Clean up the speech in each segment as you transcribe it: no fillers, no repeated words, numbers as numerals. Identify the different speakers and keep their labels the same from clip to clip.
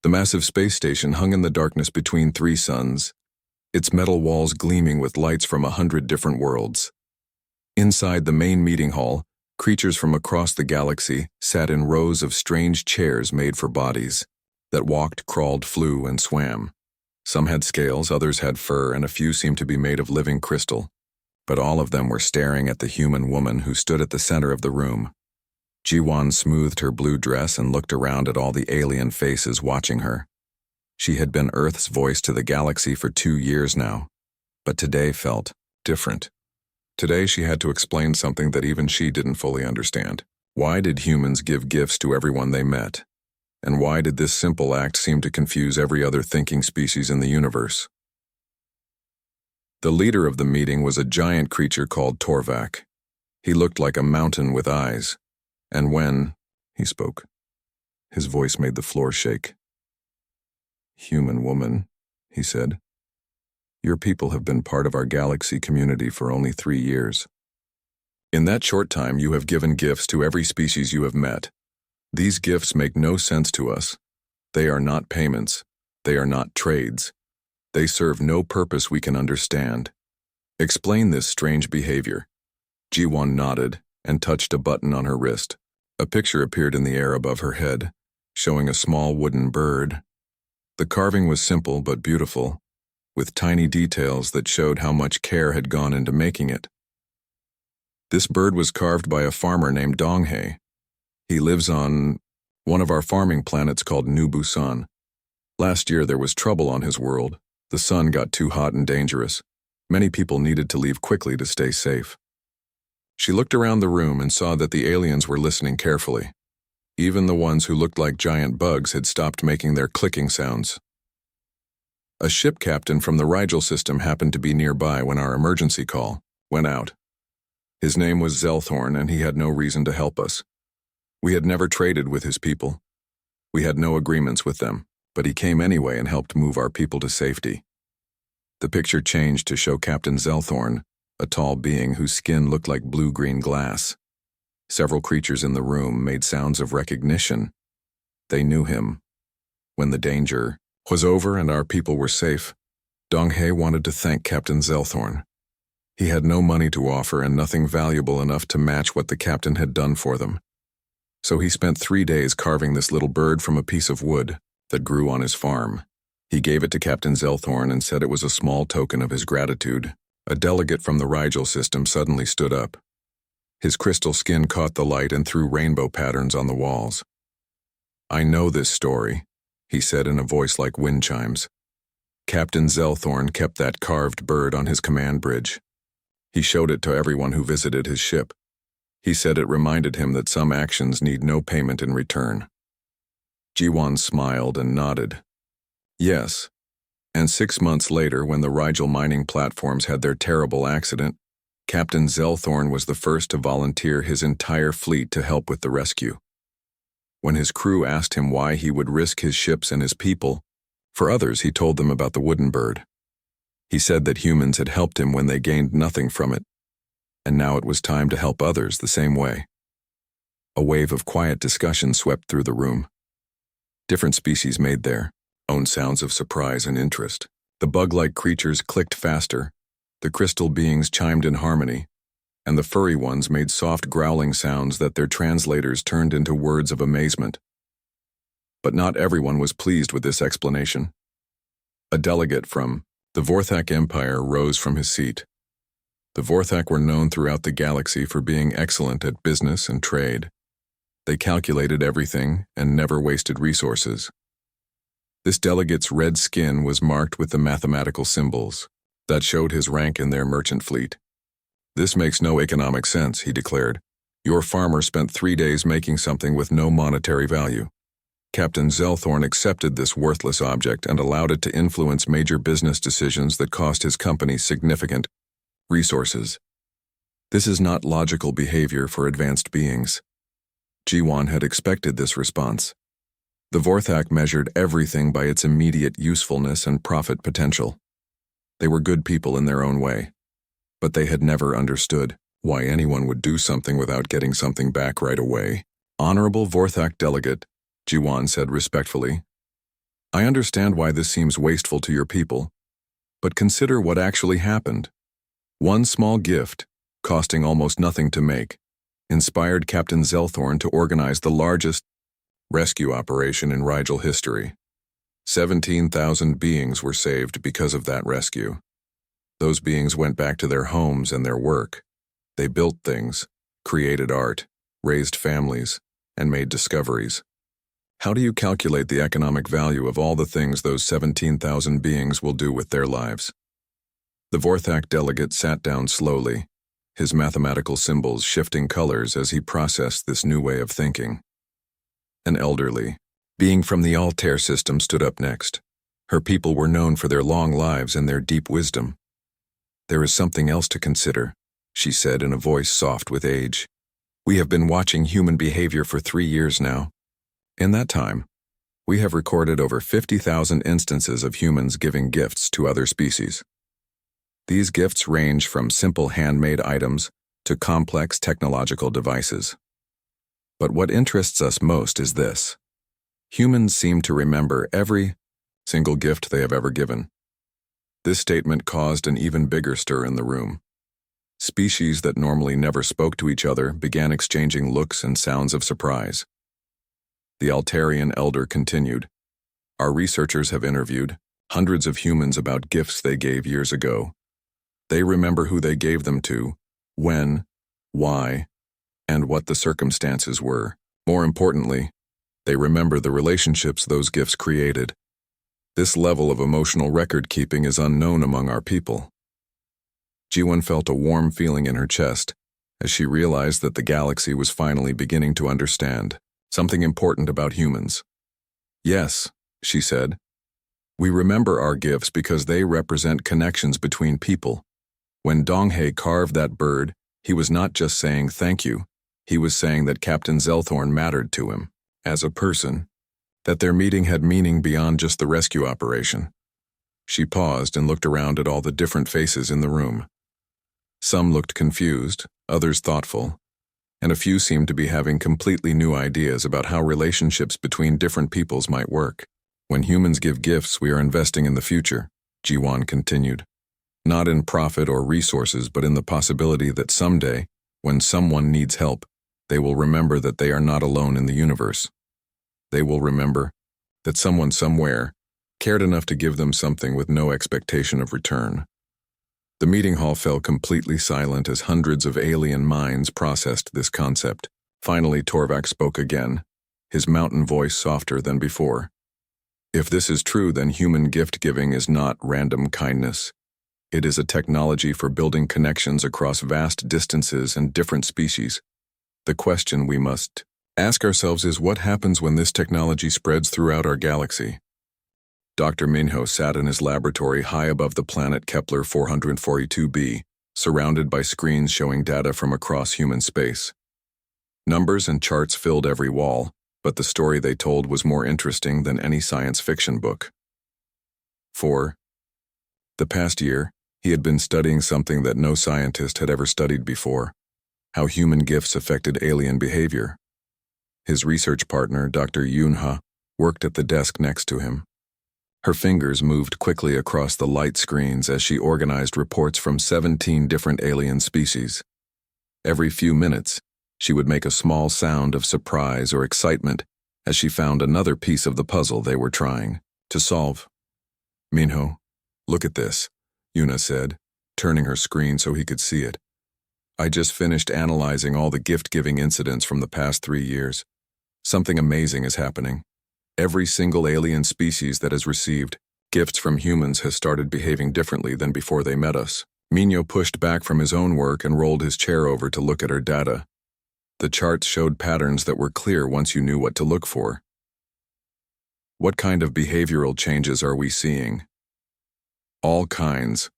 Speaker 1: The massive space station hung in the darkness between three suns, its metal walls gleaming with lights from 100 different worlds. Inside the main meeting hall, creatures from across the galaxy sat in rows of strange chairs made for bodies that walked, crawled, flew, and swam. Some had scales, others had fur, and a few seemed to be made of living crystal. But all of them were staring at the human woman who stood at the center of the room. Ji-won smoothed her blue dress and looked around at all the alien faces watching her. She had been Earth's voice to the galaxy for 2 years now, but today felt different. Today she had to explain something that even she didn't fully understand. Why did humans give gifts to everyone they met? And why did this simple act seem to confuse every other thinking species in the universe? The leader of the meeting was a giant creature called Torvak. He looked like a mountain with eyes, and when he spoke, his voice made the floor shake. "Human woman," he said, "your people have been part of our galaxy community for only 3 years. In that short time, you have given gifts to every species you have met. These gifts make no sense to us. They are not payments. They are not trades. They serve no purpose we can understand. Explain this strange behavior." Ji-won nodded and touched a button on her wrist. A picture appeared in the air above her head, showing a small wooden bird. The carving was simple but beautiful, with tiny details that showed how much care had gone into making it. This bird was carved by a farmer named Donghae. He lives on one of our farming planets called New Busan. Last year there was trouble on his world. The sun got too hot and dangerous. Many people needed to leave quickly to stay safe. She looked around the room and saw that the aliens were listening carefully. Even the ones who looked like giant bugs had stopped making their clicking sounds. A ship captain from the Rigel system happened to be nearby when our emergency call went out. His name was Zelthorn, and he had no reason to help us. We had never traded with his people. We had no agreements with them, but he came anyway and helped move our people to safety. The picture changed to show Captain Zelthorn, a tall being whose skin looked like blue-green glass. Several creatures in the room made sounds of recognition. They knew him. When the danger was over and our people were safe, Donghae wanted to thank Captain Zelthorn. He had no money to offer and nothing valuable enough to match what the captain had done for them. So he spent 3 days carving this little bird from a piece of wood that grew on his farm. He gave it to Captain Zelthorn and said it was a small token of his gratitude. A delegate from the Rigel system suddenly stood up. His crystal skin caught the light and threw rainbow patterns on the walls. "I know this story," he said in a voice like wind chimes. "Captain Zelthorn kept that carved bird on his command bridge. He showed it to everyone who visited his ship. He said it reminded him that some actions need no payment in return." Ji-won smiled and nodded. "Yes. And 6 months later, when the Rigel mining platforms had their terrible accident, Captain Zelthorn was the first to volunteer his entire fleet to help with the rescue. When his crew asked him why he would risk his ships and his people, for others he told them about the wooden bird. He said that humans had helped him when they gained nothing from it, and now it was time to help others the same way." A wave of quiet discussion swept through the room. Different species made their own sounds of surprise and interest. The bug-like creatures clicked faster, the crystal beings chimed in harmony, and the furry ones made soft growling sounds that their translators turned into words of amazement. But not everyone was pleased with this explanation. A delegate from the Vorthak Empire rose from his seat. The Vorthak were known throughout the galaxy for being excellent at business and trade. They calculated everything and never wasted resources. This delegate's red skin was marked with the mathematical symbols that showed his rank in their merchant fleet. "This makes no economic sense," he declared. "Your farmer spent 3 days making something with no monetary value. Captain Zelthorn accepted this worthless object and allowed it to influence major business decisions that cost his company significant resources. This is not logical behavior for advanced beings." Ji-won had expected this response. The Vorthak measured everything by its immediate usefulness and profit potential. They were good people in their own way, but they had never understood why anyone would do something without getting something back right away. "Honorable Vorthak delegate," Ji-won said respectfully, I understand why this seems wasteful to your people, but consider what actually happened. One small gift, costing almost nothing to make, inspired Captain Zelthorn to organize the largest rescue operation in Rigel history. 17,000 beings were saved because of that rescue. Those beings went back to their homes and their work. They built things, created art, raised families, and made discoveries. How do you calculate the economic value of all the things those 17,000 beings will do with their lives? The Vorthak delegate sat down slowly, his mathematical symbols shifting colors as he processed this new way of thinking. An elderly being from the Altair system stood up next. Her people were known for their long lives and their deep wisdom. There is something else to consider, she said in a voice soft with age. We have been watching human behavior for 3 years now. In that time, we have recorded over 50,000 instances of humans giving gifts to other species. These gifts range from simple handmade items to complex technological devices. But what interests us most is this. Humans seem to remember every single gift they have ever given. This statement caused an even bigger stir in the room. Species that normally never spoke to each other began exchanging looks and sounds of surprise. The Altarian elder continued. Our researchers have interviewed hundreds of humans about gifts they gave years ago. They remember who they gave them to, when, why, and what the circumstances were. More importantly, they remember the relationships those gifts created. This level of emotional record-keeping is unknown among our people. Jiwon felt a warm feeling in her chest as she realized that the galaxy was finally beginning to understand something important about humans. Yes, she said. We remember our gifts because they represent connections between people. When Donghae carved that bird, he was not just saying thank you. He was saying that Captain Zelthorn mattered to him, as a person, that their meeting had meaning beyond just the rescue operation. She paused and looked around at all the different faces in the room. Some looked confused, others thoughtful, and a few seemed to be having completely new ideas about how relationships between different peoples might work. When humans give gifts, we are investing in the future, Jiwon continued. Not in profit or resources, but in the possibility that someday, when someone needs help, they will remember that they are not alone in the universe. They will remember that someone somewhere cared enough to give them something with no expectation of return. The meeting hall fell completely silent as hundreds of alien minds processed this concept. Finally, Torvak spoke again, his mountain voice softer than before. If this is true, then human gift-giving is not random kindness. It is a technology for building connections across vast distances and different species. The question we must ask ourselves is what happens when this technology spreads throughout our galaxy? Dr. Minho sat in his laboratory high above the planet Kepler 442b, surrounded by screens showing data from across human space. Numbers and charts filled every wall, but the story they told was more interesting than any science fiction book. For the past year, he had been studying something that no scientist had ever studied before: how human gifts affected alien behavior. His research partner, Dr. Yunha, worked at the desk next to him. Her fingers moved quickly across the light screens as she organized reports from 17 different alien species. Every few minutes, she would make a small sound of surprise or excitement as she found another piece of the puzzle they were trying to solve. Minho, look at this, Yuna said, turning her screen so he could see it. I just finished analyzing all the gift-giving incidents from the past 3 years. Something amazing is happening. Every single alien species that has received gifts from humans has started behaving differently than before they met us. Minho pushed back from his own work and rolled his chair over to look at her data. The charts showed patterns that were clear once you knew what to look for. What kind of behavioral changes are we seeing? All kinds,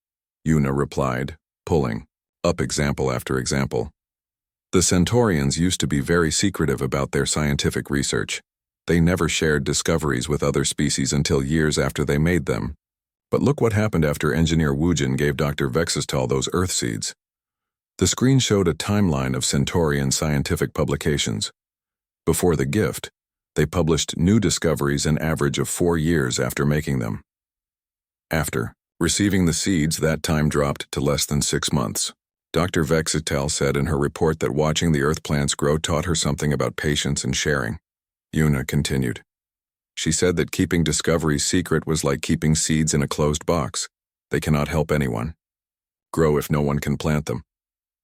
Speaker 1: Yuna replied, pulling up example after example. The Centaurians used to be very secretive about their scientific research. They never shared discoveries with other species until years after they made them. But look what happened after engineer Wujin gave Dr. Vexistal those Earth seeds. The screen showed a timeline of Centaurian scientific publications. Before the gift, They published new discoveries an average of 4 years after making them. After receiving the seeds, that time dropped to less than 6 months. Dr. Vexitel said in her report that watching the earth plants grow taught her something about patience and sharing. Una continued. She said that keeping discoveries secret was like keeping seeds in a closed box. They cannot help anyone grow if no one can plant them.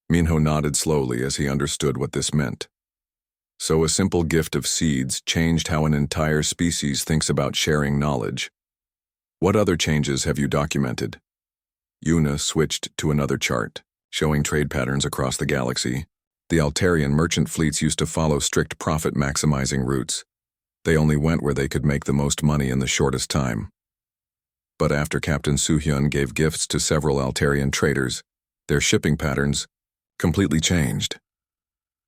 Speaker 1: Minho nodded slowly as he understood what this meant. So a simple gift of seeds changed how an entire species thinks about sharing knowledge. What other changes have you documented? Una switched to another chart, showing trade patterns across the galaxy. The Altarian merchant fleets used to follow strict profit-maximizing routes. They only went where they could make the most money in the shortest time. But after Captain Suhyun gave gifts to several Altarian traders, their shipping patterns completely changed.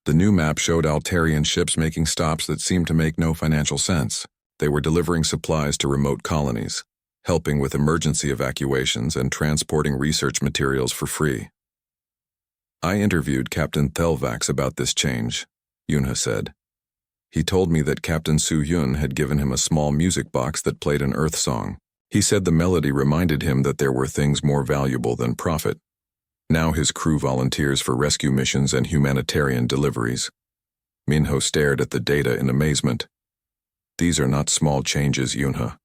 Speaker 1: The new map showed Altarian ships making stops that seemed to make no financial sense. They were delivering supplies to remote colonies, helping with emergency evacuations and transporting research materials for free. I interviewed Captain Thelvax about this change, Yunha said. He told me that Captain Suhyun had given him a small music box that played an Earth song. He said the melody reminded him that there were things more valuable than profit. Now his crew volunteers for rescue missions and humanitarian deliveries. Minho stared at the data in amazement. These are not small changes, Yunha.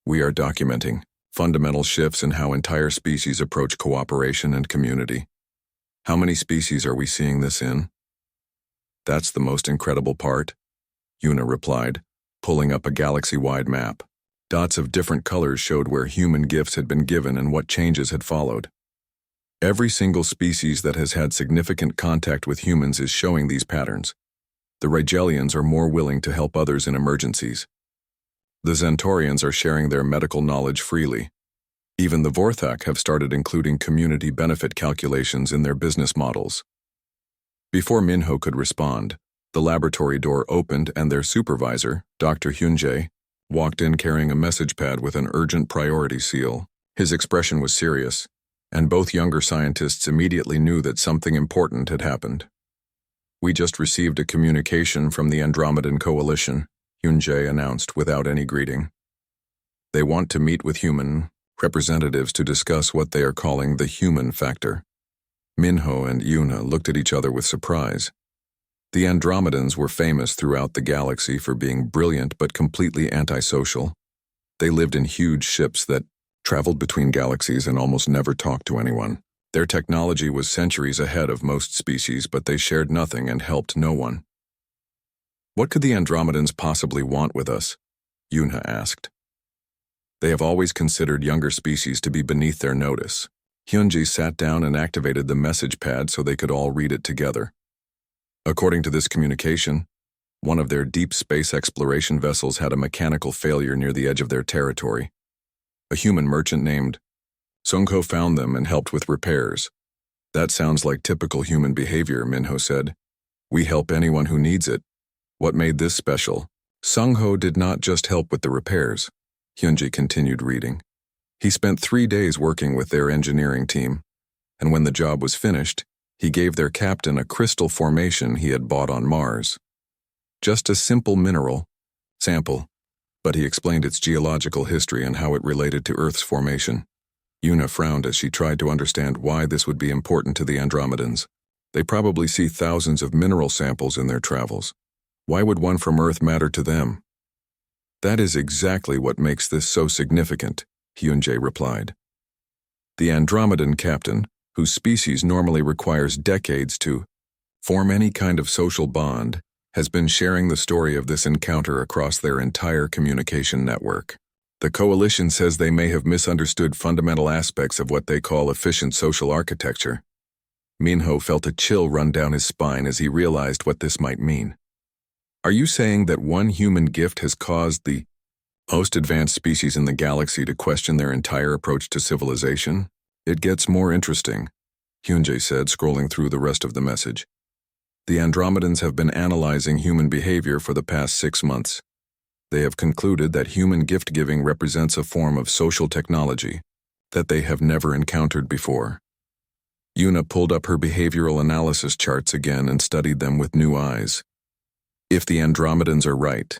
Speaker 1: We are documenting fundamental shifts in how entire species approach cooperation and community. How many species are we seeing this in? That's the most incredible part, Yuna replied, pulling up a galaxy-wide map. Dots of different colors showed where human gifts had been given and what changes had followed. Every single species that has had significant contact with humans is showing these patterns. The Rigelians are more willing to help others in emergencies. The Zentorians are sharing their medical knowledge freely. Even the Vorthak have started including community benefit calculations in their business models. Before Minho could respond, the laboratory door opened and their supervisor, Dr. Hyunjae, walked in carrying a message pad with an urgent priority seal. His expression was serious, and both younger scientists immediately knew that something important had happened. We just received a communication from the Andromedan Coalition, Hyunjae announced without any greeting. They want to meet with human representatives to discuss what they are calling the human factor. Minho and Yuna looked at each other with surprise. The Andromedans were famous throughout the galaxy for being brilliant but completely antisocial. They lived in huge ships that traveled between galaxies and almost never talked to anyone. Their technology was centuries ahead of most species, but they shared nothing and helped no one. What could the Andromedans possibly want with us? Yuna asked. They have always considered younger species to be beneath their notice. Hyunji sat down and activated the message pad so they could all read it together. According to this communication, one of their deep space exploration vessels had a mechanical failure near the edge of their territory. A human merchant named Sungho found them and helped with repairs. That sounds like typical human behavior, Minho said. We help anyone who needs it. What made this special? Sungho did not just help with the repairs, Hyunji continued reading. He spent 3 days working with their engineering team, and when the job was finished, he gave their captain a crystal formation he had bought on Mars. Just a simple mineral sample, but he explained its geological history and how it related to Earth's formation. Yuna frowned as she tried to understand why this would be important to the Andromedans. They probably see thousands of mineral samples in their travels. Why would one from Earth matter to them? That is exactly what makes this so significant, Hyunjae replied. The Andromedan captain, whose species normally requires decades to form any kind of social bond, has been sharing the story of this encounter across their entire communication network. The coalition says they may have misunderstood fundamental aspects of what they call efficient social architecture. Minho felt a chill run down his spine as he realized what this might mean. Are you saying that one human gift has caused the most advanced species in the galaxy to question their entire approach to civilization? It gets more interesting, Hyunjae said, scrolling through the rest of the message. The Andromedans have been analyzing human behavior for the past 6 months. They have concluded that human gift-giving represents a form of social technology that they have never encountered before. Yuna pulled up her behavioral analysis charts again and studied them with new eyes. If the Andromedans are right,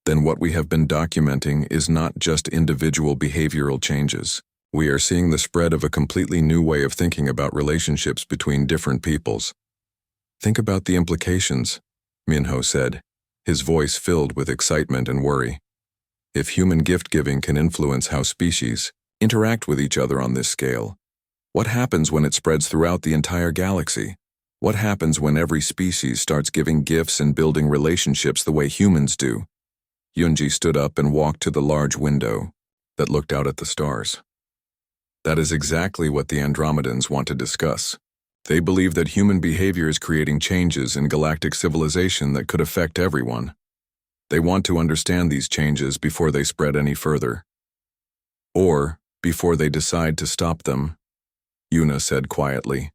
Speaker 1: then what we have been documenting is not just individual behavioral changes. We are seeing the spread of a completely new way of thinking about relationships between different peoples. Think about the implications, Minho said, his voice filled with excitement and worry. If human gift-giving can influence how species interact with each other on this scale, what happens when it spreads throughout the entire galaxy? What happens when every species starts giving gifts and building relationships the way humans do? Yunji stood up and walked to the large window that looked out at the stars. That is exactly what the Andromedans want to discuss. They believe that human behavior is creating changes in galactic civilization that could affect everyone. They want to understand these changes before they spread any further. Or before they decide to stop them, Yuna said quietly.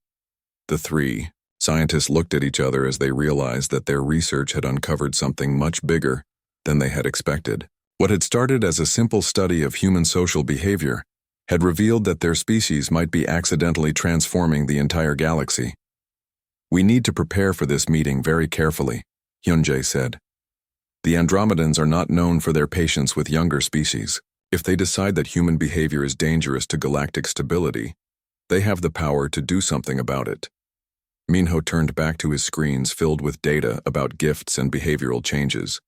Speaker 1: The three scientists looked at each other as they realized that their research had uncovered something much bigger than they had expected. What had started as a simple study of human social behavior had revealed that their species might be accidentally transforming the entire galaxy. We need to prepare for this meeting very carefully, Hyunjae said. The Andromedans are not known for their patience with younger species. If they decide that human behavior is dangerous to galactic stability, they have the power to do something about it. Minho turned back to his screens filled with data about gifts and behavioral changes.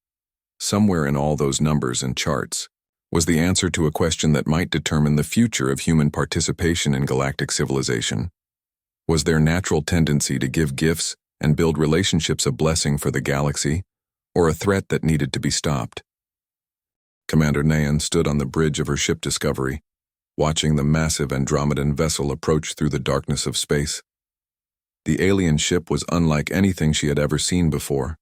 Speaker 1: Somewhere in all those numbers and charts was the answer to a question that might determine the future of human participation in galactic civilization. Was their natural tendency to give gifts and build relationships a blessing for the galaxy, or a threat that needed to be stopped? Commander Nayan stood on the bridge of her ship Discovery, watching the massive Andromedan vessel approach through the darkness of space. The alien ship was unlike anything she had ever seen before.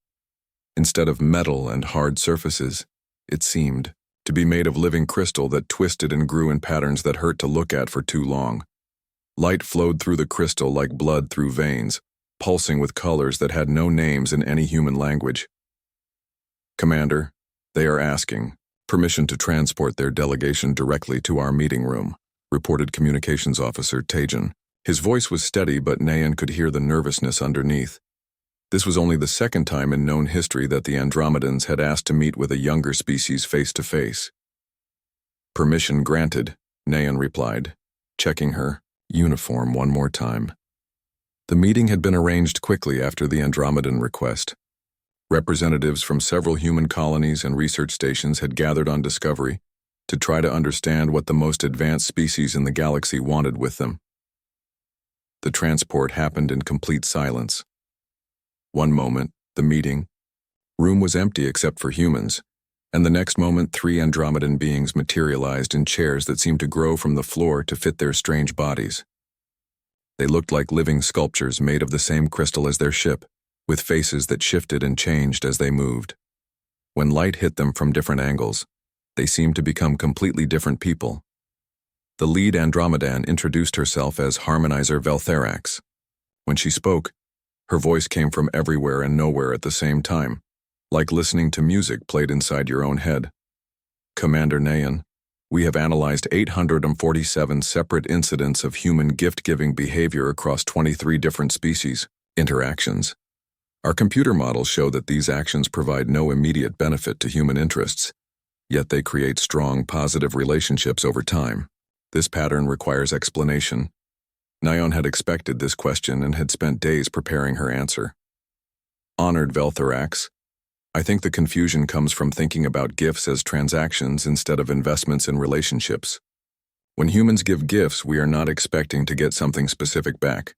Speaker 1: Instead of metal and hard surfaces, it seemed to be made of living crystal that twisted and grew in patterns that hurt to look at for too long. Light flowed through the crystal like blood through veins, pulsing with colors that had no names in any human language. Commander, they are asking permission to transport their delegation directly to our meeting room, reported Communications Officer Tajan. His voice was steady, but Nayan could hear the nervousness underneath. This was only the second time in known history that the Andromedans had asked to meet with a younger species face-to-face. Permission granted, Nayan replied, checking her uniform one more time. The meeting had been arranged quickly after the Andromedan request. Representatives from several human colonies and research stations had gathered on Discovery to try to understand what the most advanced species in the galaxy wanted with them. The transport happened in complete silence. One moment, the meeting room was empty except for humans, and the next moment 3 Andromedan beings materialized in chairs that seemed to grow from the floor to fit their strange bodies. They looked like living sculptures made of the same crystal as their ship, with faces that shifted and changed as they moved. When light hit them from different angles, they seemed to become completely different people. The lead Andromedan introduced herself as Harmonizer Veltherax. When she spoke, her voice came from everywhere and nowhere at the same time, like listening to music played inside your own head. Commander Nayan, we have analyzed 847 separate incidents of human gift-giving behavior across 23 different species interactions. Our computer models show that these actions provide no immediate benefit to human interests, yet they create strong, positive relationships over time. This pattern requires explanation. Nayan had expected this question and had spent days preparing her answer. Honored Veltherax, I think the confusion comes from thinking about gifts as transactions instead of investments in relationships. When humans give gifts, we are not expecting to get something specific back.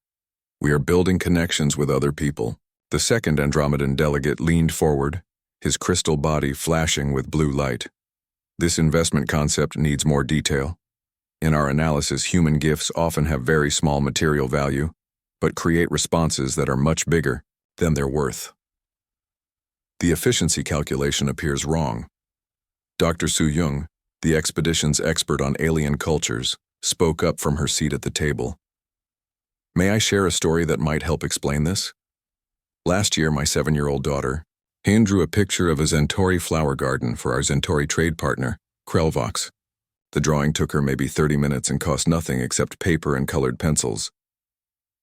Speaker 1: We are building connections with other people. The second Andromedan delegate leaned forward, his crystal body flashing with blue light. This investment concept needs more detail. In our analysis, human gifts often have very small material value, but create responses that are much bigger than their worth. The efficiency calculation appears wrong. Dr. Su Yung, the expedition's expert on alien cultures, spoke up from her seat at the table. May I share a story that might help explain this? Last year, my 7-year-old daughter, Han, drew a picture of a Centauri flower garden for our Centauri trade partner, Krelvox. The drawing took her maybe 30 minutes and cost nothing except paper and colored pencils.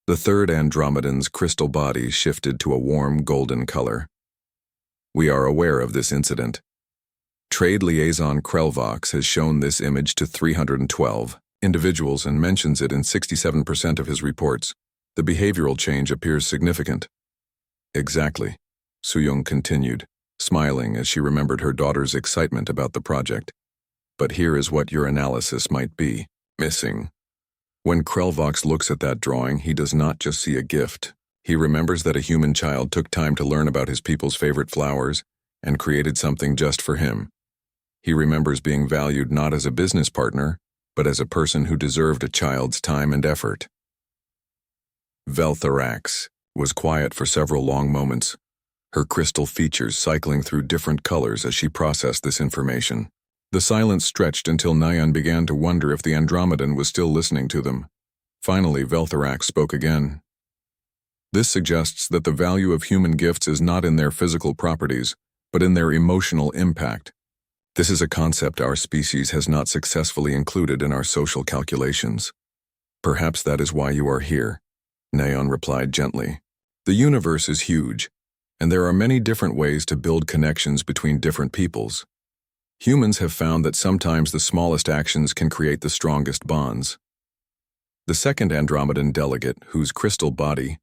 Speaker 1: The third Andromedan's crystal body shifted to a warm golden color. We are aware of this incident. Trade liaison Krelvox has shown this image to 312 individuals and mentions it in 67% of his reports. The behavioral change appears significant. Exactly, Soo-young continued, smiling as she remembered her daughter's excitement about the project. But here is what your analysis might be missing. When Krelvox looks at that drawing, he does not just see a gift. He remembers that a human child took time to learn about his people's favorite flowers and created something just for him. He remembers being valued not as a business partner, but as a person who deserved a child's time and effort. Veltharax was quiet for several long moments, her crystal features cycling through different colors as she processed this information. The silence stretched until Nayan began to wonder if the Andromedan was still listening to them. Finally, Veltharax spoke again. This suggests that the value of human gifts is not in their physical properties, but in their emotional impact. This is a concept our species has not successfully included in our social calculations. Perhaps that is why you are here, Nayan replied gently. The universe is huge, and there are many different ways to build connections between different peoples. Humans have found that sometimes the smallest actions can create the strongest bonds. The second Andromedan delegate, whose crystal body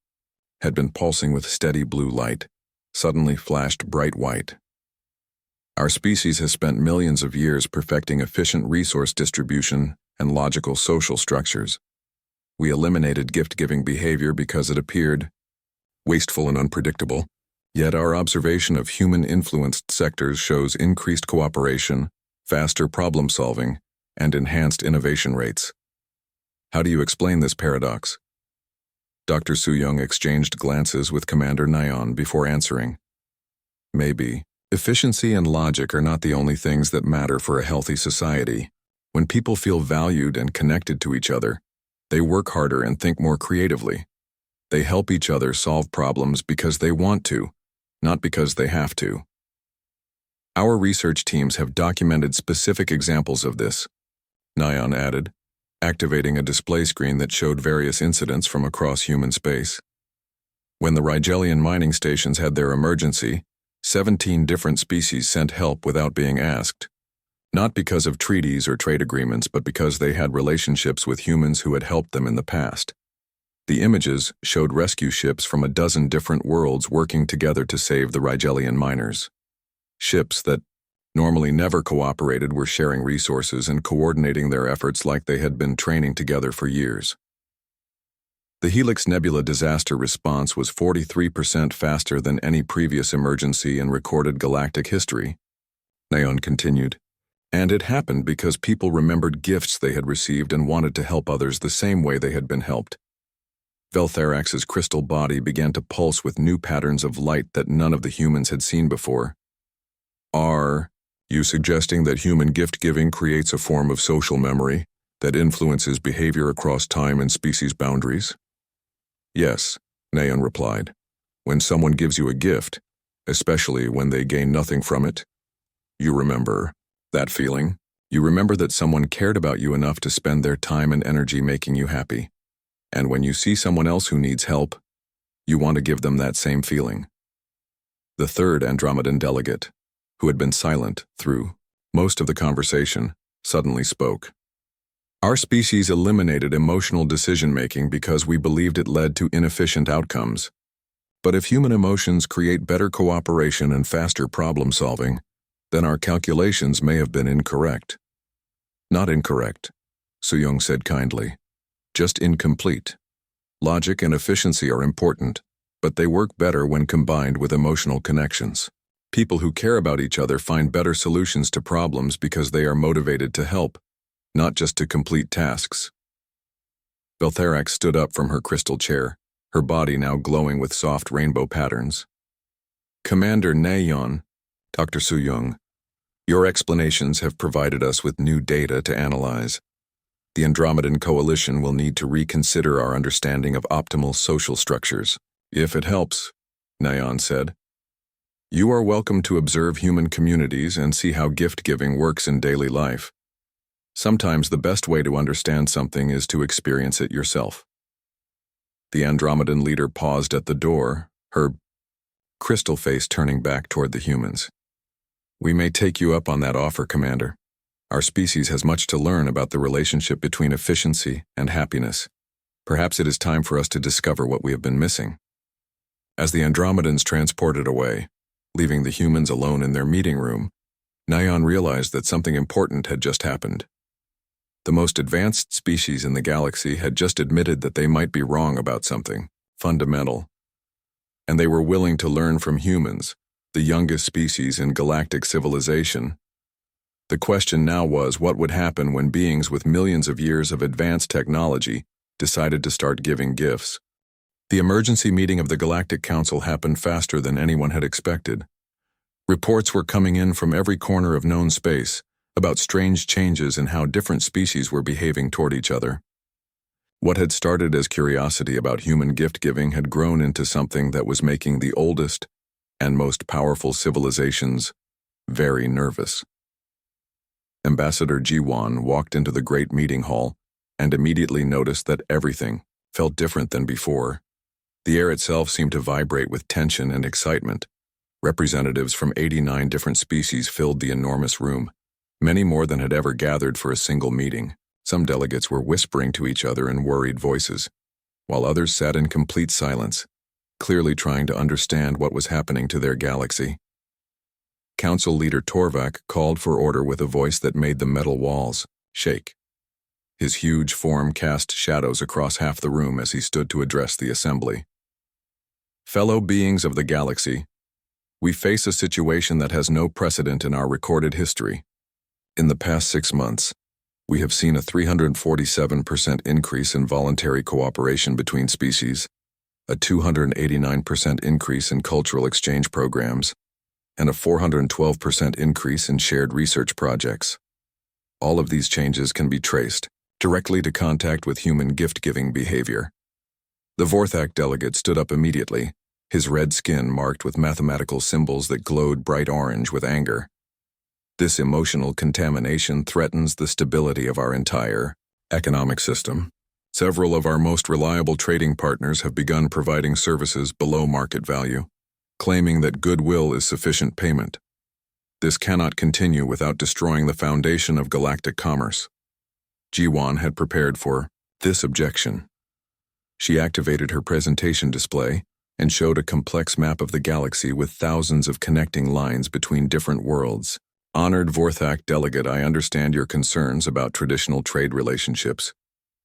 Speaker 1: had been pulsing with steady blue light, suddenly flashed bright white. Our species has spent millions of years perfecting efficient resource distribution and logical social structures. We eliminated gift-giving behavior because it appeared wasteful and unpredictable, yet our observation of human-influenced sectors shows increased cooperation, faster problem-solving, and enhanced innovation rates. How do you explain this paradox? Dr. Soo-young exchanged glances with Commander Nayan before answering. Maybe. Efficiency and logic are not the only things that matter for a healthy society. When people feel valued and connected to each other, they work harder and think more creatively. They help each other solve problems because they want to, not because they have to. Our research teams have documented specific examples of this, Nayan added, activating a display screen that showed various incidents from across human space. When the Rigelian mining stations had their emergency, 17 different species sent help without being asked, not because of treaties or trade agreements, but because they had relationships with humans who had helped them in the past. The images showed rescue ships from a dozen different worlds working together to save the Rigelian miners. Ships that normally never cooperated were sharing resources and coordinating their efforts like they had been training together for years. The Helix Nebula disaster response was 43% faster than any previous emergency in recorded galactic history, Nayan continued. And it happened because people remembered gifts they had received and wanted to help others the same way they had been helped. Veltharax's crystal body began to pulse with new patterns of light that none of the humans had seen before. Are you suggesting that human gift-giving creates a form of social memory that influences behavior across time and species boundaries? Yes, Nayan replied. When someone gives you a gift, especially when they gain nothing from it, you remember that feeling. You remember that someone cared about you enough to spend their time and energy making you happy. And when you see someone else who needs help, you want to give them that same feeling. The third Andromedan delegate, who had been silent through most of the conversation, suddenly spoke. Our species eliminated emotional decision-making because we believed it led to inefficient outcomes. But if human emotions create better cooperation and faster problem-solving, then our calculations may have been incorrect. Not incorrect, Soo-young said kindly. Just incomplete. Logic and efficiency are important, but they work better when combined with emotional connections. People who care about each other find better solutions to problems because they are motivated to help, not just to complete tasks. Veltharax stood up from her crystal chair, her body now glowing with soft rainbow patterns. Commander Nayan, Dr. Soo-young, your explanations have provided us with new data to analyze. The Andromedan Coalition will need to reconsider our understanding of optimal social structures. If it helps, Nayan said. You are welcome to observe human communities and see how gift-giving works in daily life. Sometimes the best way to understand something is to experience it yourself. The Andromedan leader paused at the door, her crystal face turning back toward the humans. We may take you up on that offer, Commander. Our species has much to learn about the relationship between efficiency and happiness. Perhaps it is time for us to discover what we have been missing. As the Andromedans transported away, leaving the humans alone in their meeting room, Nyan realized that something important had just happened. The most advanced species in the galaxy had just admitted that they might be wrong about something fundamental, and they were willing to learn from humans, the youngest species in galactic civilization. The question now was what would happen when beings with millions of years of advanced technology decided to start giving gifts. The emergency meeting of the Galactic Council happened faster than anyone had expected. Reports were coming in from every corner of known space about strange changes in how different species were behaving toward each other. What had started as curiosity about human gift-giving had grown into something that was making the oldest and most powerful civilizations very nervous. Ambassador Jiwan walked into the great meeting hall and immediately noticed that everything felt different than before. The air itself seemed to vibrate with tension and excitement. Representatives from 89 different species filled the enormous room, many more than had ever gathered for a single meeting. Some delegates were whispering to each other in worried voices, while others sat in complete silence, clearly trying to understand what was happening to their galaxy. Council leader Torvak called for order with a voice that made the metal walls shake. His huge form cast shadows across half the room as he stood to address the assembly. Fellow beings of the galaxy, we face a situation that has no precedent in our recorded history. In the past 6 months, we have seen a 347% increase in voluntary cooperation between species, a 289% increase in cultural exchange programs, and a 412% increase in shared research projects. All of these changes can be traced directly to contact with human gift-giving behavior. The Vorthak delegate stood up immediately, his red skin marked with mathematical symbols that glowed bright orange with anger. This emotional contamination threatens the stability of our entire economic system. Several of our most reliable trading partners have begun providing services below market value, claiming that goodwill is sufficient payment. This cannot continue without destroying the foundation of galactic commerce. Jiwan had prepared for this objection. She activated her presentation display and showed a complex map of the galaxy with thousands of connecting lines between different worlds. Honored Vorthak delegate, I understand your concerns about traditional trade relationships,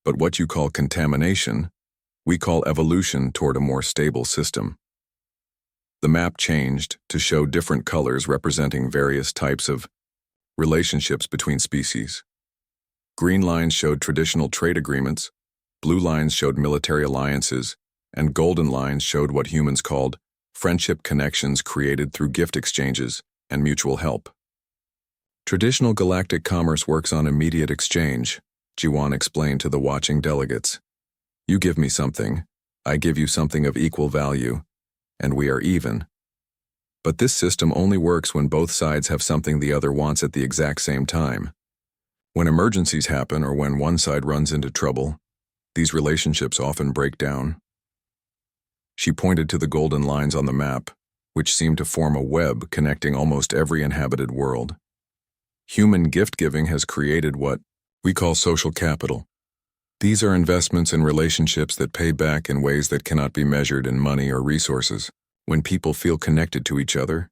Speaker 1: but what you call contamination, we call evolution toward a more stable system. The map changed to show different colors representing various types of relationships between species. Green lines showed traditional trade agreements, blue lines showed military alliances, and golden lines showed what humans called friendship connections created through gift exchanges and mutual help. Traditional galactic commerce works on immediate exchange, Jiwan explained to the watching delegates. You give me something, I give you something of equal value, and we are even. But this system only works when both sides have something the other wants at the exact same time. When emergencies happen or when one side runs into trouble, these relationships often break down. She pointed to the golden lines on the map, which seemed to form a web connecting almost every inhabited world. Human gift-giving has created what we call social capital. These are investments in relationships that pay back in ways that cannot be measured in money or resources. When people feel connected to each other,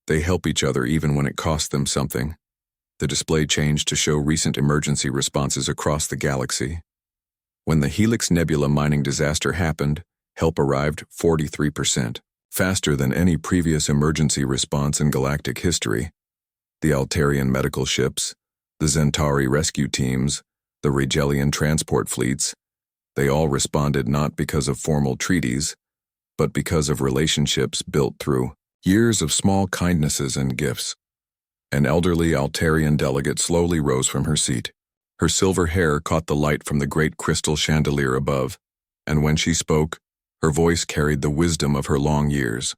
Speaker 1: they help each other even when it costs them something. The display changed to show recent emergency responses across the galaxy. When the Helix Nebula mining disaster happened, help arrived 43%, faster than any previous emergency response in galactic history. The Altarian medical ships, the Zentauri rescue teams, the Regelian transport fleets, they all responded not because of formal treaties, but because of relationships built through years of small kindnesses and gifts. An elderly Altarian delegate slowly rose from her seat. Her silver hair caught the light from the great crystal chandelier above, and when she spoke, her voice carried the wisdom of her long years.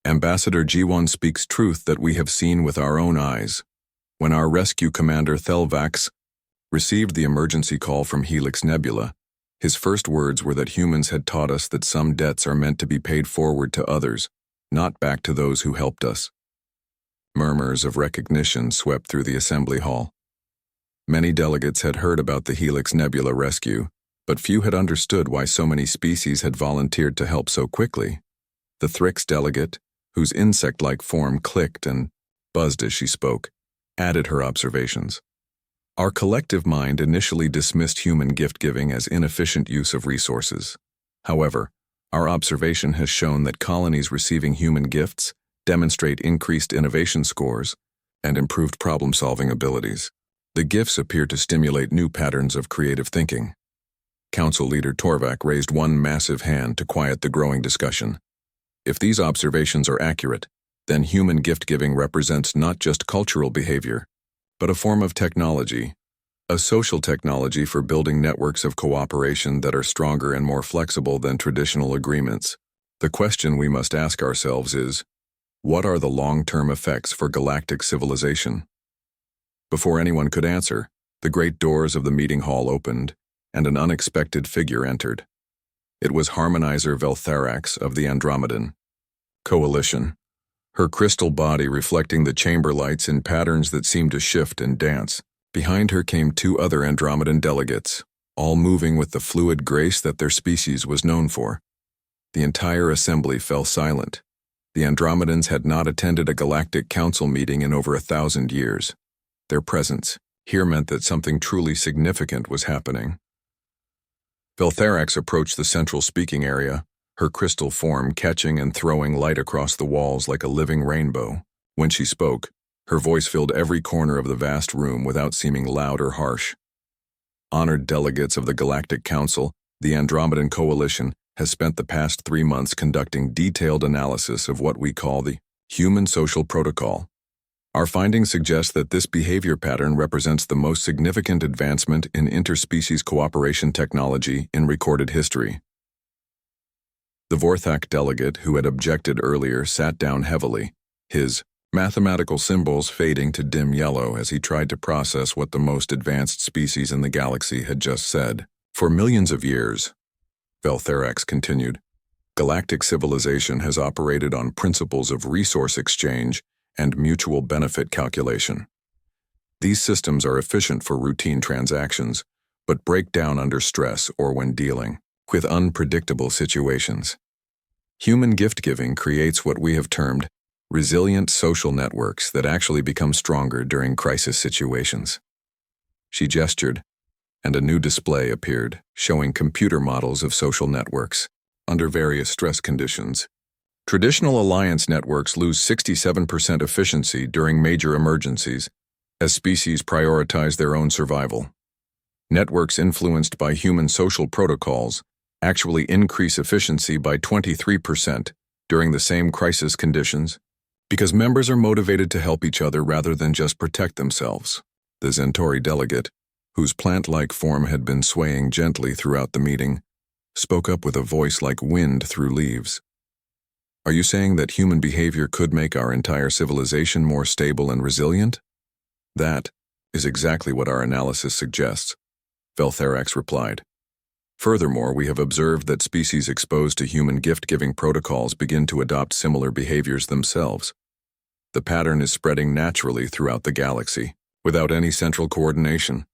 Speaker 1: Ambassador Jiwan speaks truth that we have seen with our own eyes. When our rescue commander Thelvax received the emergency call from Helix Nebula, his first words were that humans had taught us that some debts are meant to be paid forward to others, not back to those who helped us. Murmurs of recognition swept through the assembly hall. Many delegates had heard about the Helix Nebula rescue, but few had understood why so many species had volunteered to help so quickly. The Thrix delegate, whose insect-like form clicked and buzzed as she spoke, added her observations. Our collective mind initially dismissed human gift-giving as inefficient use of resources. However, our observation has shown that colonies receiving human gifts demonstrate increased innovation scores and improved problem-solving abilities. The gifts appear to stimulate new patterns of creative thinking. Council leader Torvak raised one massive hand to quiet the growing discussion. If these observations are accurate, then human gift-giving represents not just cultural behavior, but a form of technology, a social technology for building networks of cooperation that are stronger and more flexible than traditional agreements. The question we must ask ourselves is, what are the long-term effects for galactic civilization? Before anyone could answer, the great doors of the meeting hall opened, and an unexpected figure entered. It was Harmonizer Veltharax of the Andromedan Coalition, her crystal body reflecting the chamber lights in patterns that seemed to shift and dance. Behind her came two other Andromedan delegates, all moving with the fluid grace that their species was known for. The entire assembly fell silent. The Andromedans had not attended a galactic council meeting in over 1,000 years. Their presence here meant that something truly significant was happening. Veltharax approached the central speaking area, her crystal form catching and throwing light across the walls like a living rainbow. When she spoke, her voice filled every corner of the vast room without seeming loud or harsh. Honored delegates of the Galactic Council, the Andromedan Coalition, has spent the past 3 months conducting detailed analysis of what we call the human social protocol. Our findings suggest that this behavior pattern represents the most significant advancement in interspecies cooperation technology in recorded history. The Vorthak delegate, who had objected earlier, sat down heavily, his mathematical symbols fading to dim yellow as he tried to process what the most advanced species in the galaxy had just said. For millions of years, Veltharax continued, galactic civilization has operated on principles of resource exchange and mutual benefit calculation. These systems are efficient for routine transactions, but break down under stress or when dealing with unpredictable situations. Human gift-giving creates what we have termed resilient social networks that actually become stronger during crisis situations. She gestured, and a new display appeared, showing computer models of social networks under various stress conditions. Traditional alliance networks lose 67% efficiency during major emergencies as species prioritize their own survival. Networks influenced by human social protocols actually increase efficiency by 23% during the same crisis conditions because members are motivated to help each other rather than just protect themselves. The Centauri delegate, whose plant-like form had been swaying gently throughout the meeting, spoke up with a voice like wind through leaves. Are you saying that human behavior could make our entire civilization more stable and resilient? That is exactly what our analysis suggests, Veltharax replied. Furthermore, we have observed that species exposed to human gift-giving protocols begin to adopt similar behaviors themselves. The pattern is spreading naturally throughout the galaxy, without any central coordination.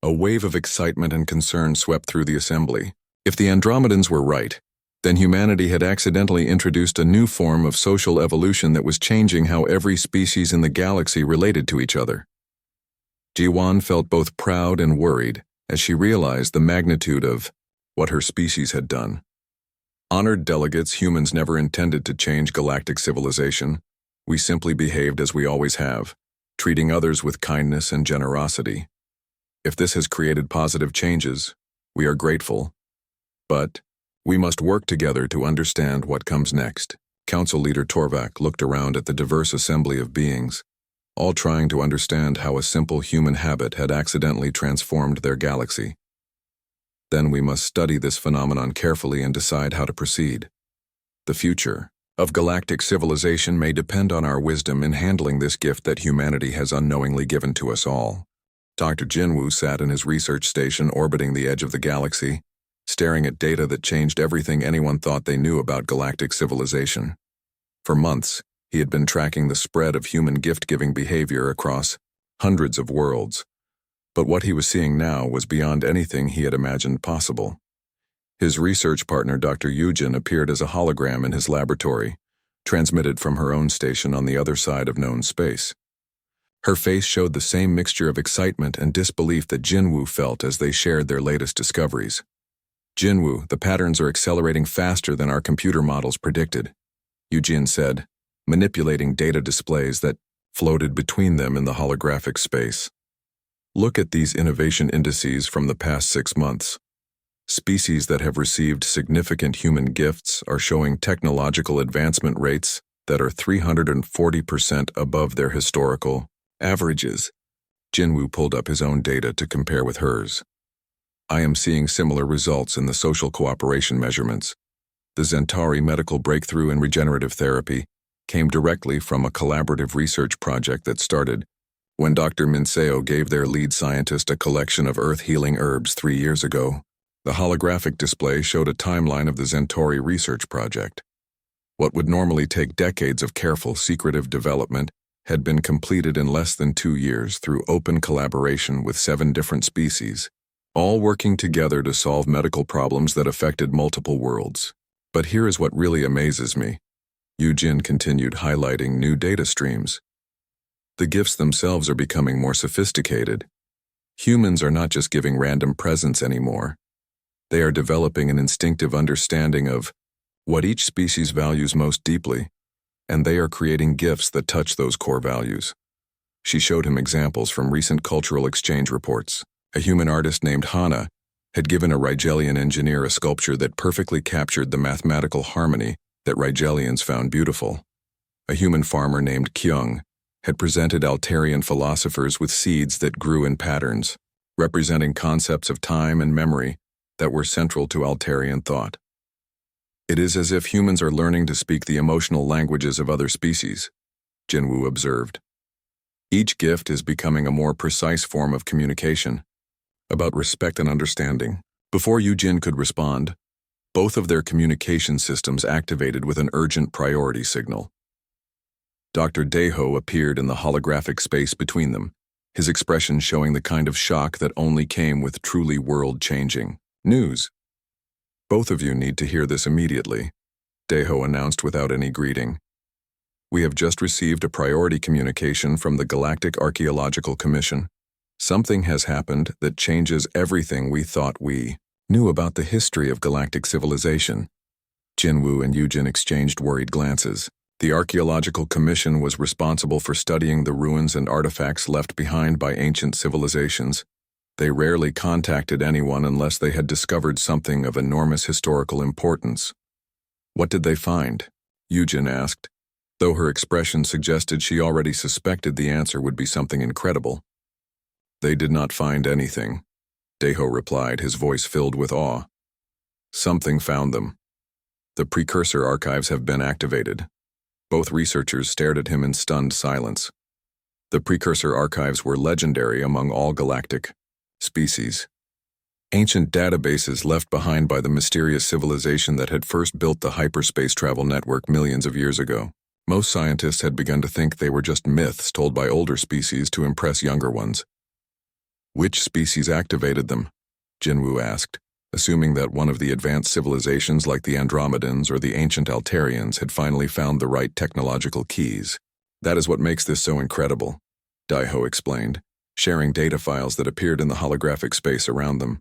Speaker 1: A wave of excitement and concern swept through the assembly. If the Andromedans were right, then humanity had accidentally introduced a new form of social evolution that was changing how every species in the galaxy related to each other. Jiwan felt both proud and worried as she realized the magnitude of what her species had done. Honored delegates, humans never intended to change galactic civilization. We simply behaved as we always have, treating others with kindness and generosity. If this has created positive changes, we are grateful. But we must work together to understand what comes next. Council leader Torvak looked around at the diverse assembly of beings, all trying to understand how a simple human habit had accidentally transformed their galaxy. Then we must study this phenomenon carefully and decide how to proceed. The future of galactic civilization may depend on our wisdom in handling this gift that humanity has unknowingly given to us all. Dr. Jinwoo sat in his research station orbiting the edge of the galaxy, staring at data that changed everything anyone thought they knew about galactic civilization. For months, He had been tracking the spread of human gift-giving behavior across hundreds of worlds. But what he was seeing now was beyond anything he had imagined possible. His research partner, Dr. Eugen, appeared as a hologram in his laboratory, transmitted from her own station on the other side of known space. Her face showed the same mixture of excitement and disbelief that Jinwoo felt as they shared their latest discoveries. "Jinwoo, the patterns are accelerating faster than our computer models predicted," Eugen said, manipulating data displays that floated between them in the holographic space. "Look at these innovation indices from the past 6 months. Species that have received significant human gifts are showing technological advancement rates that are 340% above their historical averages." Jinwoo pulled up his own data to compare with hers. "I am seeing similar results in the social cooperation measurements. The Centauri medical breakthrough in regenerative therapy came directly from a collaborative research project that started when Dr. Minseo gave their lead scientist a collection of earth-healing herbs 3 years ago. The holographic display showed a timeline of the Centauri research project. What would normally take decades of careful, secretive development had been completed in less than 2 years through open collaboration with 7 different species, all working together to solve medical problems that affected multiple worlds. But here is what really amazes me," Eugen continued, highlighting new data streams. "The gifts themselves are becoming more sophisticated. Humans are not just giving random presents anymore. They are developing an instinctive understanding of what each species values most deeply, and they are creating gifts that touch those core values." She showed him examples from recent cultural exchange reports. A human artist named Hana had given a Rigelian engineer a sculpture that perfectly captured the mathematical harmony that Rigelians found beautiful. A human farmer named Kyung had presented Altarian philosophers with seeds that grew in patterns, representing concepts of time and memory that were central to Altarian thought. "It is as if humans are learning to speak the emotional languages of other species," Jinwoo observed. "Each gift is becoming a more precise form of communication, about respect and understanding." Before Eugen could respond, both of their communication systems activated with an urgent priority signal. Dr. Daeho appeared in the holographic space between them, his expression showing the kind of shock that only came with truly world-changing news. "Both of you need to hear this immediately," Daeho announced without any greeting. "We have just received a priority communication from the Galactic Archaeological Commission. Something has happened that changes everything we thought we knew about the history of galactic civilization." Jinwoo and Eugen exchanged worried glances. The Archaeological Commission was responsible for studying the ruins and artifacts left behind by ancient civilizations. They rarely contacted anyone unless they had discovered something of enormous historical importance. "What did they find?" Eugen asked, though her expression suggested she already suspected the answer would be something incredible. "They did not find anything," Daeho replied, his voice filled with awe. "Something found them. The precursor archives have been activated." Both researchers stared at him in stunned silence. The precursor archives were legendary among all galactic species. Ancient databases left behind by the mysterious civilization that had first built the hyperspace travel network millions of years ago. Most scientists had begun to think they were just myths told by older species to impress younger ones. "Which species activated them?" Jinwoo asked, assuming that one of the advanced civilizations like the Andromedans or the ancient Altarians had finally found the right technological keys. "That is what makes this so incredible," Daeho explained, sharing data files that appeared in the holographic space around them.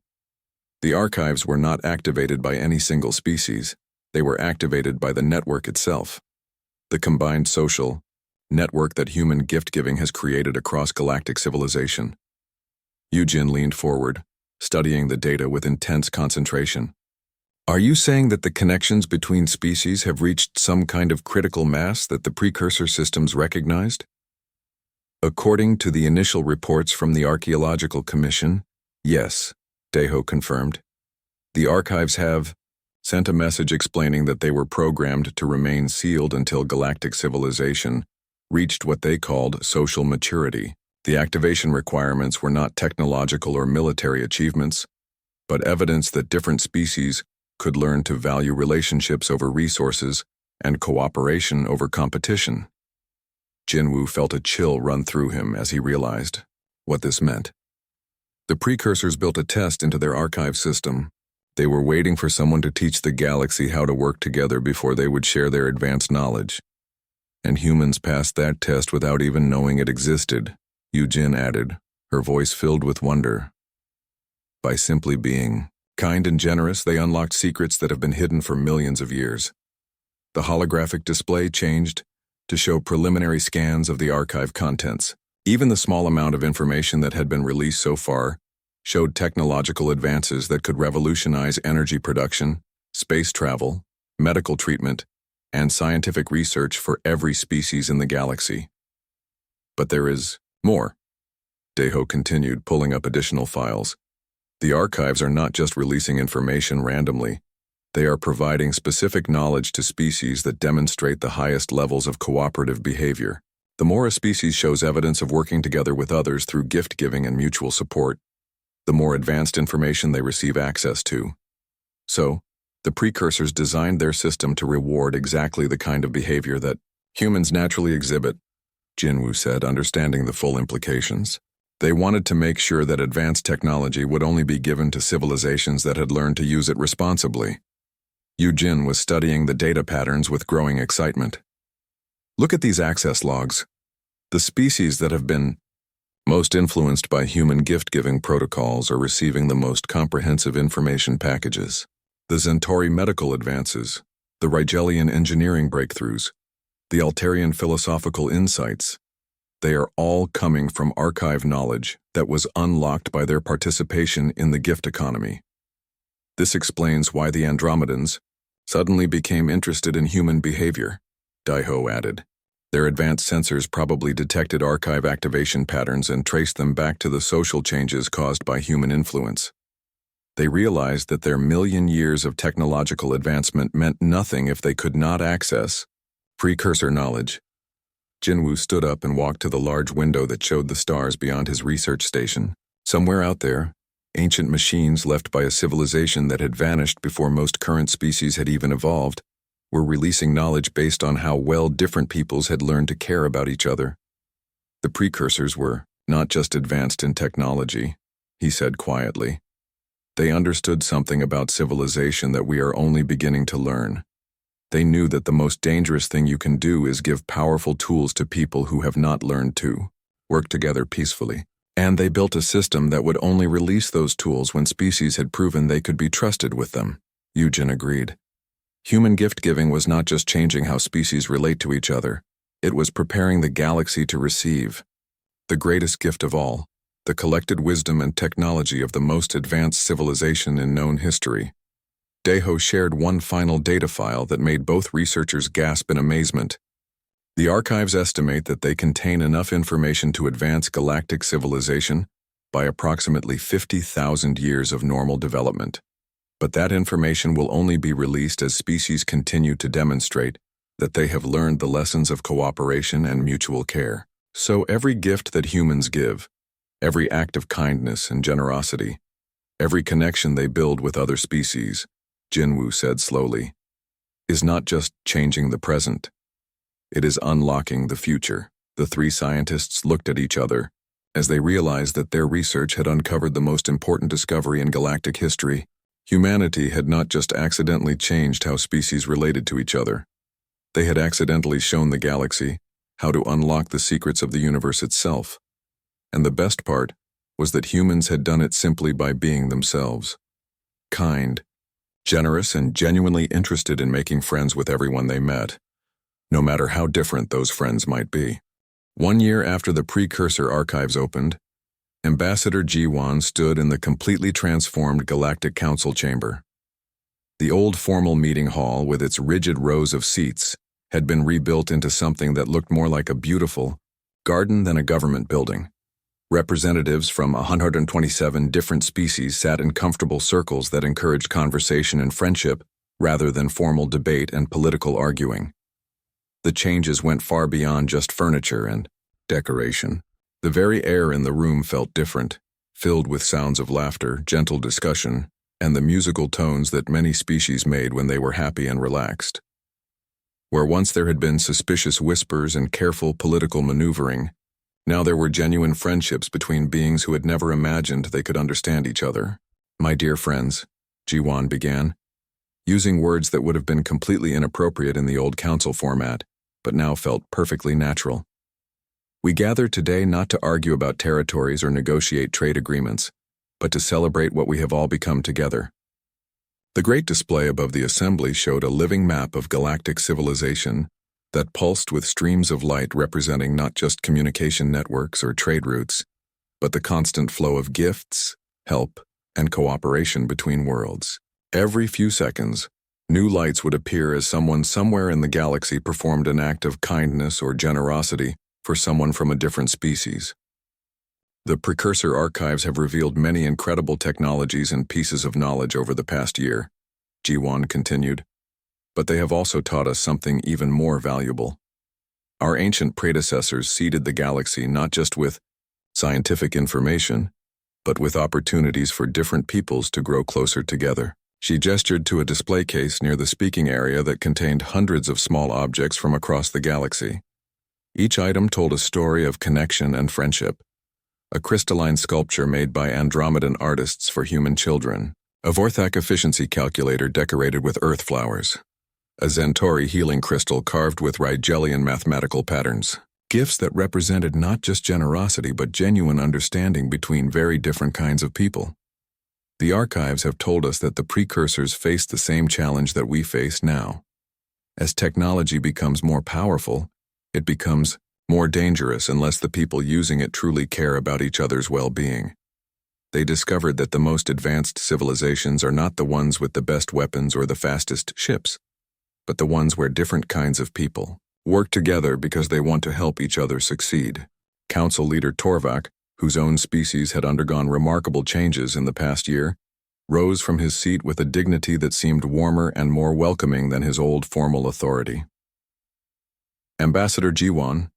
Speaker 1: "The archives were not activated by any single species. They were activated by the network itself. The combined social network that human gift-giving has created across galactic civilization." Eugen leaned forward, studying the data with intense concentration. "Are you saying that the connections between species have reached some kind of critical mass that the precursor systems recognized?" "According to the initial reports from the Archaeological Commission, yes," Daeho confirmed. "The archives have sent a message explaining that they were programmed to remain sealed until galactic civilization reached what they called social maturity. The activation requirements were not technological or military achievements, but evidence that different species could learn to value relationships over resources and cooperation over competition." Jinwoo felt a chill run through him as he realized what this meant. The precursors built a test into their archive system. They were waiting for someone to teach the galaxy how to work together before they would share their advanced knowledge. And humans passed that test without even knowing it existed, Yujin added, her voice filled with wonder. By simply being kind and generous, they unlocked secrets that have been hidden for millions of years. The holographic display changed to show preliminary scans of the archive contents. Even the small amount of information that had been released so far showed technological advances that could revolutionize energy production, space travel, medical treatment, and scientific research for every species in the galaxy. But there is more. Daeho continued, pulling up additional files. The archives are not just releasing information randomly. They are providing specific knowledge to species that demonstrate the highest levels of cooperative behavior. The more a species shows evidence of working together with others through gift-giving and mutual support, the more advanced information they receive access to. So, the precursors designed their system to reward exactly the kind of behavior that humans naturally exhibit, Jinwoo said, understanding the full implications. They wanted to make sure that advanced technology would only be given to civilizations that had learned to use it responsibly. Yujin was studying the data patterns with growing excitement. Look at these access logs. The species that have been most influenced by human gift-giving protocols are receiving the most comprehensive information packages. The Centauri medical advances, the Rigelian engineering breakthroughs, the Altarian philosophical insights, they are all coming from archive knowledge that was unlocked by their participation in the gift economy. This explains why the Andromedans suddenly became interested in human behavior, Daeho added. Their advanced sensors probably detected archive activation patterns and traced them back to the social changes caused by human influence. They realized that their million years of technological advancement meant nothing if they could not access precursor knowledge. Jinwoo stood up and walked to the large window that showed the stars beyond his research station. Somewhere out there, ancient machines left by a civilization that had vanished before most current species had even evolved were releasing knowledge based on how well different peoples had learned to care about each other. The precursors were not just advanced in technology, he said quietly. They understood something about civilization that we are only beginning to learn. They knew that the most dangerous thing you can do is give powerful tools to people who have not learned to work together peacefully. And they built a system that would only release those tools when species had proven they could be trusted with them, Yujin agreed. Human gift-giving was not just changing how species relate to each other, it was preparing the galaxy to receive the greatest gift of all, the collected wisdom and technology of the most advanced civilization in known history. Daeho shared one final data file that made both researchers gasp in amazement. The archives estimate that they contain enough information to advance galactic civilization by approximately 50,000 years of normal development. But that information will only be released as species continue to demonstrate that they have learned the lessons of cooperation and mutual care. So every gift that humans give, every act of kindness and generosity, every connection they build with other species, Jinwoo said slowly, is not just changing the present. It is unlocking the future. The three scientists looked at each other as they realized that their research had uncovered the most important discovery in galactic history. Humanity had not just accidentally changed how species related to each other. They had accidentally shown the galaxy how to unlock the secrets of the universe itself. And the best part was that humans had done it simply by being themselves. Kind, generous, and genuinely interested in making friends with everyone they met, no matter how different those friends might be. 1 year after the precursor archives opened, Ambassador Jiwan stood in the completely transformed Galactic Council chamber. The old formal meeting hall with its rigid rows of seats had been rebuilt into something that looked more like a beautiful garden than a government building. Representatives from 127 different species sat in comfortable circles that encouraged conversation and friendship rather than formal debate and political arguing. The changes went far beyond just furniture and decoration. The very air in the room felt different, filled with sounds of laughter, gentle discussion, and the musical tones that many species made when they were happy and relaxed. Where once there had been suspicious whispers and careful political maneuvering, now there were genuine friendships between beings who had never imagined they could understand each other. "My dear friends," Jiwan began, using words that would have been completely inappropriate in the old council format, but now felt perfectly natural. "We gather today not to argue about territories or negotiate trade agreements, but to celebrate what we have all become together." The great display above the assembly showed a living map of galactic civilization that pulsed with streams of light representing not just communication networks or trade routes, but the constant flow of gifts, help, and cooperation between worlds. Every few seconds, new lights would appear as someone somewhere in the galaxy performed an act of kindness or generosity for someone from a different species. The precursor archives have revealed many incredible technologies and pieces of knowledge over the past year, Jiwan continued, but they have also taught us something even more valuable. Our ancient predecessors seeded the galaxy not just with scientific information, but with opportunities for different peoples to grow closer together. She gestured to a display case near the speaking area that contained hundreds of small objects from across the galaxy. Each item told a story of connection and friendship. A crystalline sculpture made by Andromedan artists for human children, a Vorthak efficiency calculator decorated with earth flowers, a Zentori healing crystal carved with Rigelian mathematical patterns, gifts that represented not just generosity but genuine understanding between very different kinds of people. The archives have told us that the precursors faced the same challenge that we face now. As technology becomes more powerful, it becomes more dangerous unless the people using it truly care about each other's well-being. They discovered that the most advanced civilizations are not the ones with the best weapons or the fastest ships, but the ones where different kinds of people work together because they want to help each other succeed. Council leader Torvak, whose own species had undergone remarkable changes in the past year, rose from his seat with a dignity that seemed warmer and more welcoming than his old formal authority. "Ambassador Jiwan,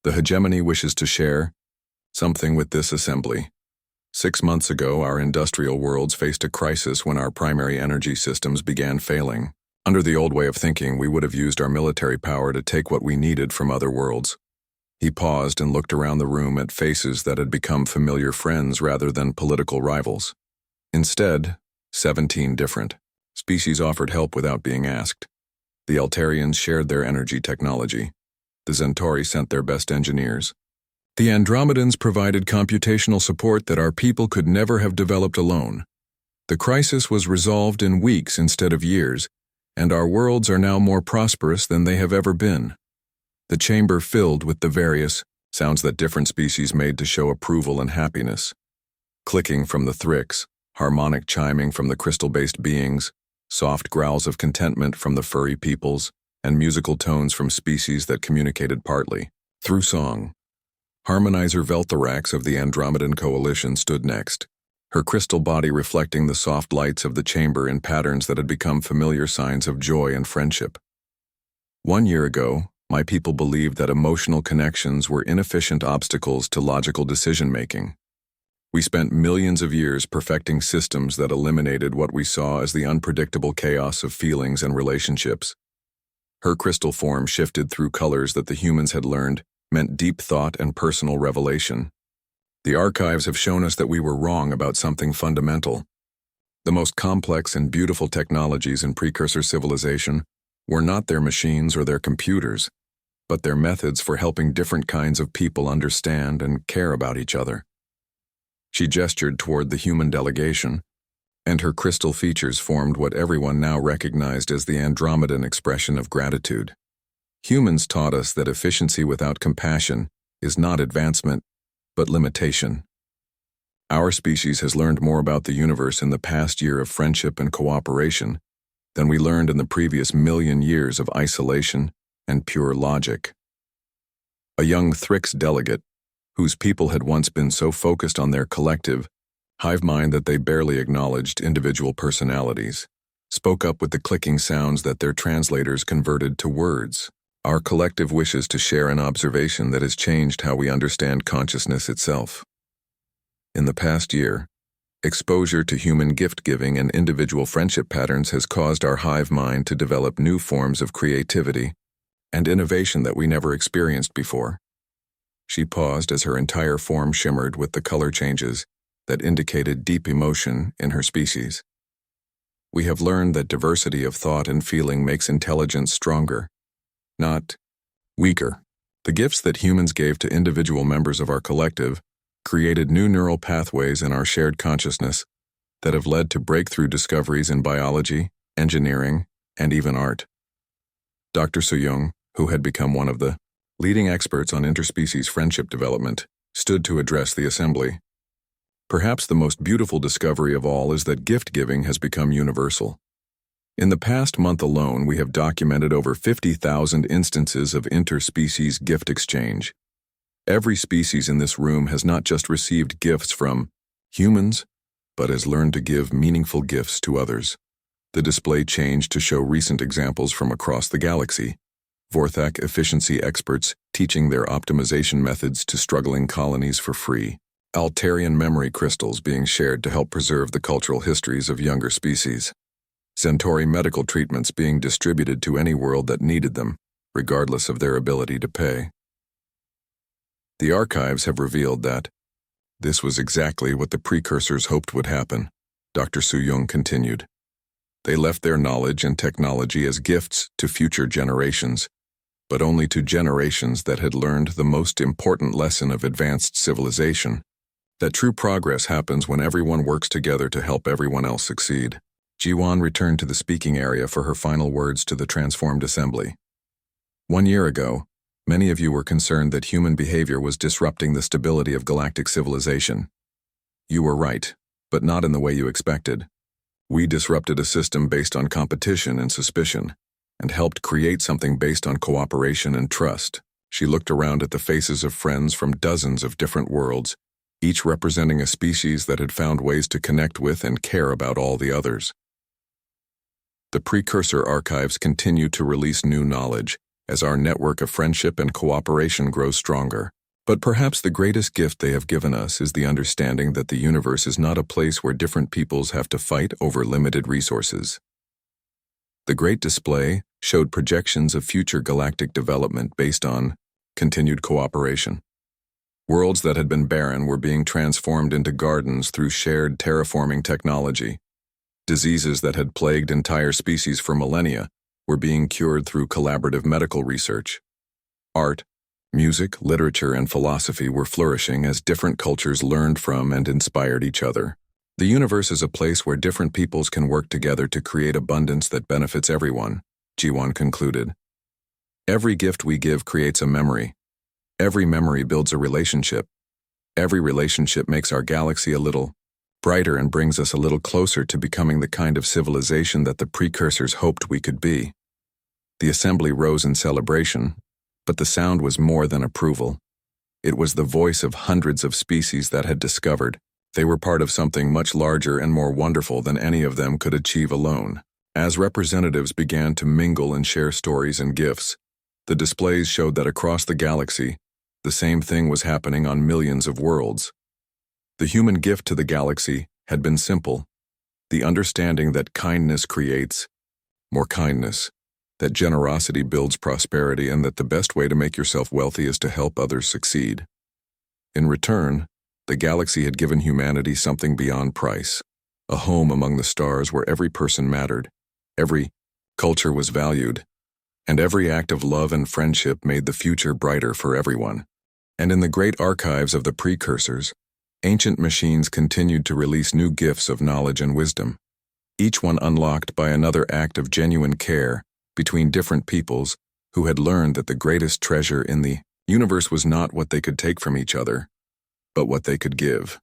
Speaker 1: the hegemony wishes to share something with this assembly. 6 months ago, our industrial worlds faced a crisis when our primary energy systems began failing. Under the old way of thinking, we would have used our military power to take what we needed from other worlds." He paused and looked around the room at faces that had become familiar friends rather than political rivals. Instead, 17 different species offered help without being asked. The Altarians shared their energy technology. The Zentori sent their best engineers. The Andromedans provided computational support that our people could never have developed alone. The crisis was resolved in weeks instead of years, and our worlds are now more prosperous than they have ever been. The chamber filled with the various sounds that different species made to show approval and happiness. Clicking from the Thrix, harmonic chiming from the crystal-based beings, soft growls of contentment from the furry peoples, and musical tones from species that communicated partly through song. Harmonizer Veltharax of the Andromedan Coalition stood next, her crystal body reflecting the soft lights of the chamber in patterns that had become familiar signs of joy and friendship. "1 year ago, my people believed that emotional connections were inefficient obstacles to logical decision-making. We spent millions of years perfecting systems that eliminated what we saw as the unpredictable chaos of feelings and relationships." Her crystal form shifted through colors that the humans had learned meant deep thought and personal revelation. "The archives have shown us that we were wrong about something fundamental. The most complex and beautiful technologies in precursor civilization were not their machines or their computers, but their methods for helping different kinds of people understand and care about each other." She gestured toward the human delegation, and her crystal features formed what everyone now recognized as the Andromedan expression of gratitude. "Humans taught us that efficiency without compassion is not advancement, but limitation. Our species has learned more about the universe in the past year of friendship and cooperation than we learned in the previous million years of isolation and pure logic." A young Thrix delegate, whose people had once been so focused on their collective hive mind that they barely acknowledged individual personalities, spoke up with the clicking sounds that their translators converted to words. "Our collective wishes to share an observation that has changed how we understand consciousness itself. In the past year, exposure to human gift-giving and individual friendship patterns has caused our hive mind to develop new forms of creativity and innovation that we never experienced before. She paused as her entire form shimmered with the color changes that indicated deep emotion in her species. We have learned that diversity of thought and feeling makes intelligence stronger, not weaker. The gifts that humans gave to individual members of our collective created new neural pathways in our shared consciousness that have led to breakthrough discoveries in biology, engineering, and even art. Dr. Soo-young, who had become one of the leading experts on interspecies friendship development, stood to address the assembly. Perhaps the most beautiful discovery of all is that gift-giving has become universal. In the past month alone, we have documented over 50,000 instances of interspecies gift exchange. Every species in this room has not just received gifts from humans, but has learned to give meaningful gifts to others. The display changed to show recent examples from across the galaxy. Vorthak efficiency experts teaching their optimization methods to struggling colonies for free. Altarian memory crystals being shared to help preserve the cultural histories of younger species. Centauri medical treatments being distributed to any world that needed them, regardless of their ability to pay. The archives have revealed that this was exactly what the precursors hoped would happen, Dr. Soo-young continued. They left their knowledge and technology as gifts to future generations, but only to generations that had learned the most important lesson of advanced civilization, that true progress happens when everyone works together to help everyone else succeed. Ji-won returned to the speaking area for her final words to the transformed assembly. 1 year ago, many of you were concerned that human behavior was disrupting the stability of galactic civilization. You were right, but not in the way you expected. We disrupted a system based on competition and suspicion, and helped create something based on cooperation and trust. She looked around at the faces of friends from dozens of different worlds, each representing a species that had found ways to connect with and care about all the others. The precursor archives continue to release new knowledge as our network of friendship and cooperation grows stronger. But perhaps the greatest gift they have given us is the understanding that the universe is not a place where different peoples have to fight over limited resources. The Great Display showed projections of future galactic development based on continued cooperation. Worlds that had been barren were being transformed into gardens through shared terraforming technology. Diseases that had plagued entire species for millennia were being cured through collaborative medical research. Art, music, literature, and philosophy were flourishing as different cultures learned from and inspired each other. The universe is a place where different peoples can work together to create abundance that benefits everyone, Ji-won concluded. Every gift we give creates a memory. Every memory builds a relationship. Every relationship makes our galaxy a little brighter and brings us a little closer to becoming the kind of civilization that the precursors hoped we could be. The assembly rose in celebration, but the sound was more than approval. It was the voice of hundreds of species that had discovered they were part of something much larger and more wonderful than any of them could achieve alone. As representatives began to mingle and share stories and gifts, the displays showed that across the galaxy, the same thing was happening on millions of worlds. The human gift to the galaxy had been simple: the understanding that kindness creates more kindness, that generosity builds prosperity, and that the best way to make yourself wealthy is to help others succeed. In return, the galaxy had given humanity something beyond price: a home among the stars where every person mattered, every culture was valued, and every act of love and friendship made the future brighter for everyone. And in the great archives of the precursors, ancient machines continued to release new gifts of knowledge and wisdom, each one unlocked by another act of genuine care between different peoples who had learned that the greatest treasure in the universe was not what they could take from each other, but what they could give.